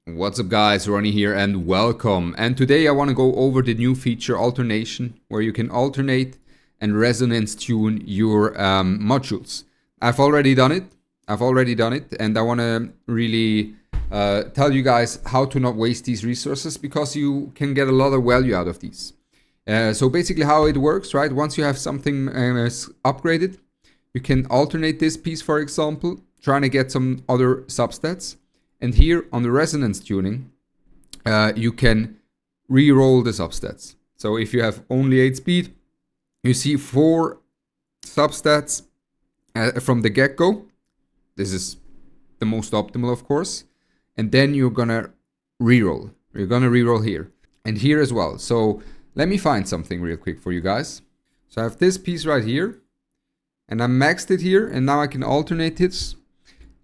What's up guys, Ronnie here and welcome. And today I want to go over the new feature Alternation, where you can alternate and resonance tune your modules. I've already done it, and I want to really tell you guys how to not waste these resources, because you can get a lot of value out of these. So basically how it works, right? Once you have something upgraded, you can alternate this piece, for example, trying to get some other substats. And here on the resonance tuning, you can re-roll the substats. So if you have only 8 speed, you see 4 substats from the get-go. This is the most optimal, of course. And then you're gonna re-roll. You're gonna re-roll here and here as well. So let me find something real quick for you guys. So I have this piece right here, and I maxed it here, and now I can alternate it.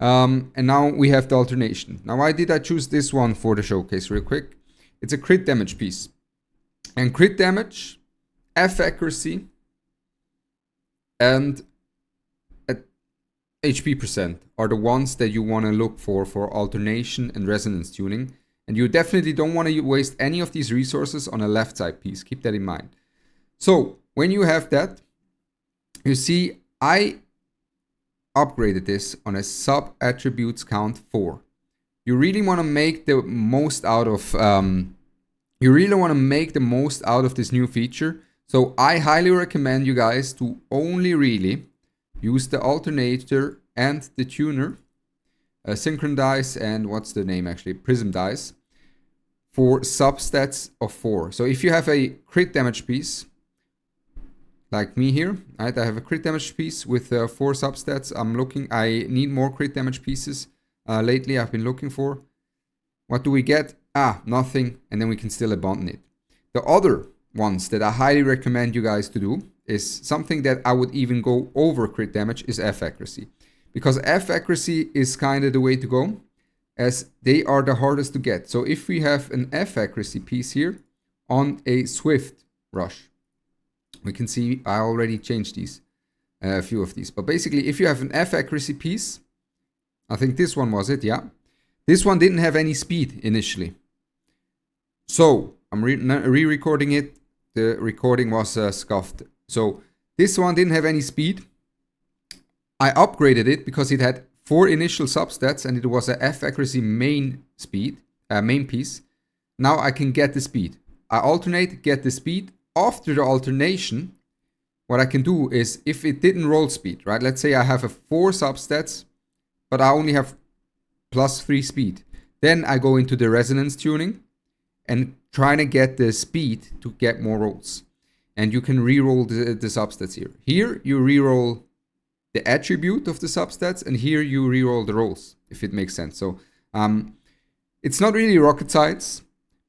And now we have the alternation. Now, why did I choose this one for the showcase real quick? It's a crit damage piece. And crit damage, F accuracy, and HP percent are the ones that you want to look for alternation and resonance tuning. And you definitely don't want to waste any of these resources on a left side piece. Keep that in mind. So when you have that, you see I upgraded this on a sub attributes count 4. You really want to make the most out of this new feature. So I highly recommend you guys to only really use the alternator and the tuner, synchron dice, and what's the name actually, prism dice, for substats of 4. So if you have a crit damage piece like me here, right? I have a crit damage piece with 4 substats. I need more crit damage pieces. Lately I've been looking for. What do we get? Nothing. And then we can still abandon it. The other ones that I highly recommend you guys to do is something that I would even go over crit damage, is F accuracy. Because F accuracy is kind of the way to go, as they are the hardest to get. So if we have an F accuracy piece here on a swift rush, we can see I already changed these, a few of these. But basically, if you have an F accuracy piece, I think this one was it, yeah. This one didn't have any speed initially. So I'm re-recording it. The recording was scuffed. So this one didn't have any speed. I upgraded it because it had 4 initial substats and it was a F accuracy main piece. Now I can get the speed. I alternate, get the speed. After the alternation, what I can do is, if it didn't roll speed, right? Let's say I have a 4 substats, but I only have +3 speed. Then I go into the resonance tuning and trying to get the speed to get more rolls. And you can re-roll the substats here. Here you re-roll the attribute of the substats, and here you re-roll the rolls, if it makes sense. So it's not really rocket science,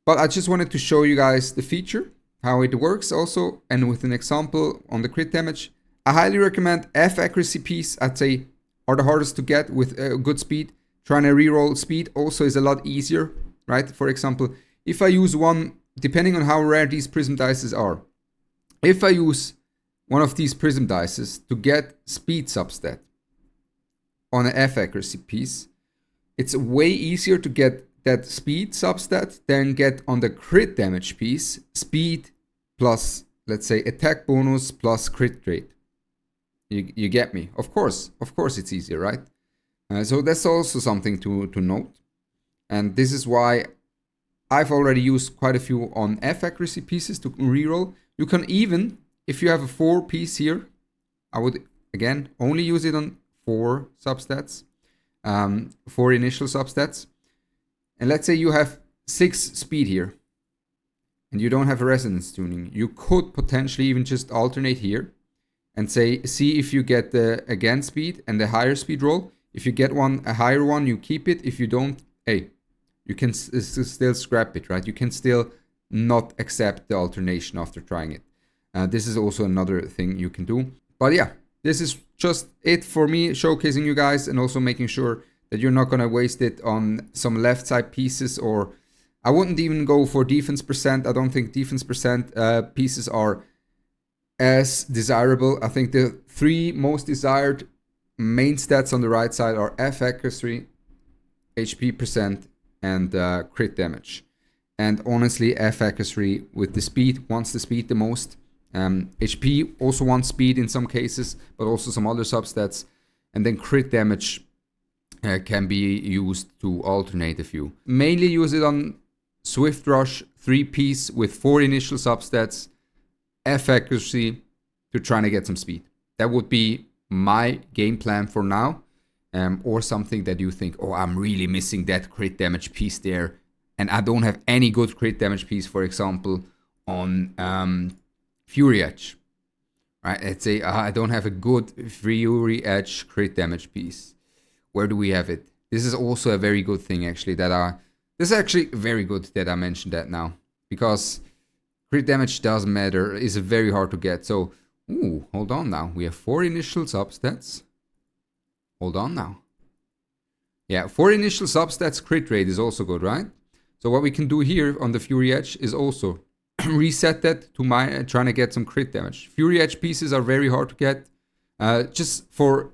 but I just wanted to show you guys the feature, how it works also, and with an example on the crit damage. I highly recommend F accuracy piece, I'd say, are the hardest to get with good speed. Trying to reroll speed also is a lot easier, right? For example, if I use one, depending on how rare these prism dices are, if I use one of these prism dices to get speed substat on an F accuracy piece, it's way easier to get that speed substat than get on the crit damage piece speed plus, let's say, attack bonus plus crit rate. You get me? Of course it's easier, right? So that's also something to note. And this is why I've already used quite a few on F accuracy pieces to reroll. You can even, if you have a 4 piece here, I would again only use it on 4 substats, 4 initial substats. And let's say you have 6 speed here and you don't have a resonance tuning. You could potentially even just alternate here and see if you get the again speed and the higher speed roll. If you get a higher one, you keep it. If you don't, hey, you can still scrap it, right? You can still not accept the alternation after trying it. This is also another thing you can do. But yeah, this is just it for me, showcasing you guys and also making sure that you're not going to waste it on some left side pieces. Or I wouldn't even go for defense percent. I don't think defense percent pieces are as desirable. I think the 3 most desired main stats on the right side are F accuracy, HP percent, and crit damage. And honestly, F accuracy with the speed wants the speed the most. HP also wants speed in some cases, but also some other substats. And then crit damage can be used to alternate a few. Mainly use it on Swift Rush, 3-piece with 4 initial substats, F accuracy to trying to get some speed. That would be my game plan for now. Or something that you think, oh, I'm really missing that crit damage piece there. And I don't have any good crit damage piece, for example, on Fury Edge. Right? Let's say I don't have a good Fury Edge crit damage piece. Where do we have it? This is also a very good thing, actually, this is actually very good that I mentioned that now. Because crit damage doesn't matter. It's very hard to get. So, hold on now. We have 4 initial substats. Hold on now. Yeah, 4 initial substats, crit rate is also good, right? So what we can do here on the Fury Edge is also reset that to trying to get some crit damage. Fury Edge pieces are very hard to get. Just for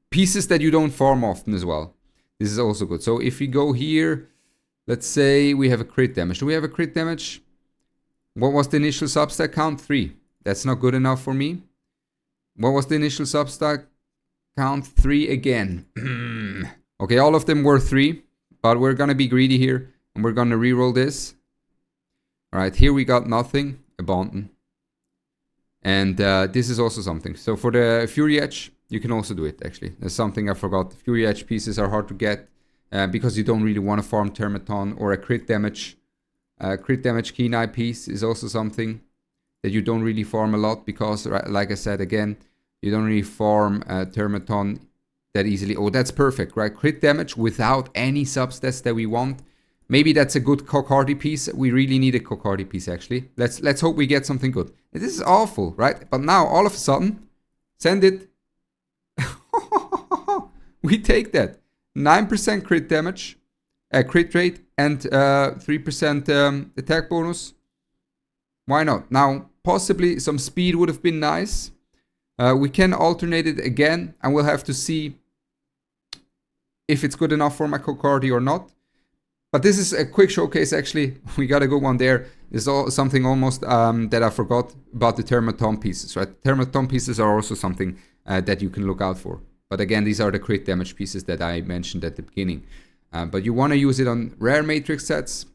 pieces that you don't farm often as well. This is also good. So if we go here, let's say we have a crit damage. Do we have a crit damage? What was the initial substat count? 3. That's not good enough for me. What was the initial substat count? 3 again. Okay, all of them were 3, but we're gonna be greedy here, and we're gonna reroll this. Alright, here we got nothing, abandon. And this is also something. So for the Fury Edge, you can also do it, actually. There's something I forgot. Fury Edge pieces are hard to get, because you don't really want to farm Termaton or a crit damage. Crit damage Kenai piece is also something that you don't really farm a lot, because, like I said again, you don't really farm Termaton that easily. Oh, that's perfect, right? Crit damage without any substats that we want. Maybe that's a good Cocardi piece. We really need a Cocardi piece, actually. Let's hope we get something good. This is awful, right? But now, all of a sudden, send it. We take that. 9% crit damage, crit rate, and 3% attack bonus. Why not? Now, possibly some speed would have been nice. We can alternate it again, and we'll have to see if it's good enough for my Cocardi or not. But this is a quick showcase, actually. We got a good one there. There's something almost that I forgot about the Termaton pieces, right? Termaton pieces are also something that you can look out for. But again, these are the crit damage pieces that I mentioned at the beginning. But you want to use it on rare matrix sets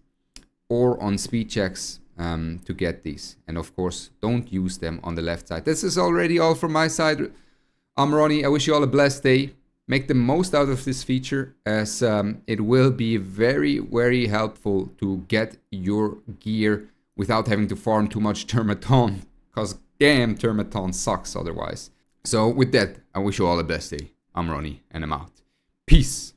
or on speed checks to get these. And of course, don't use them on the left side. This is already all from my side. I'm Ronnie. I wish you all a blessed day. Make the most out of this feature, as it will be very, very helpful to get your gear without having to farm too much Termaton, because damn, Termaton sucks otherwise. So with that, I wish you all a blessed day. I'm Ronnie, and I'm out. Peace.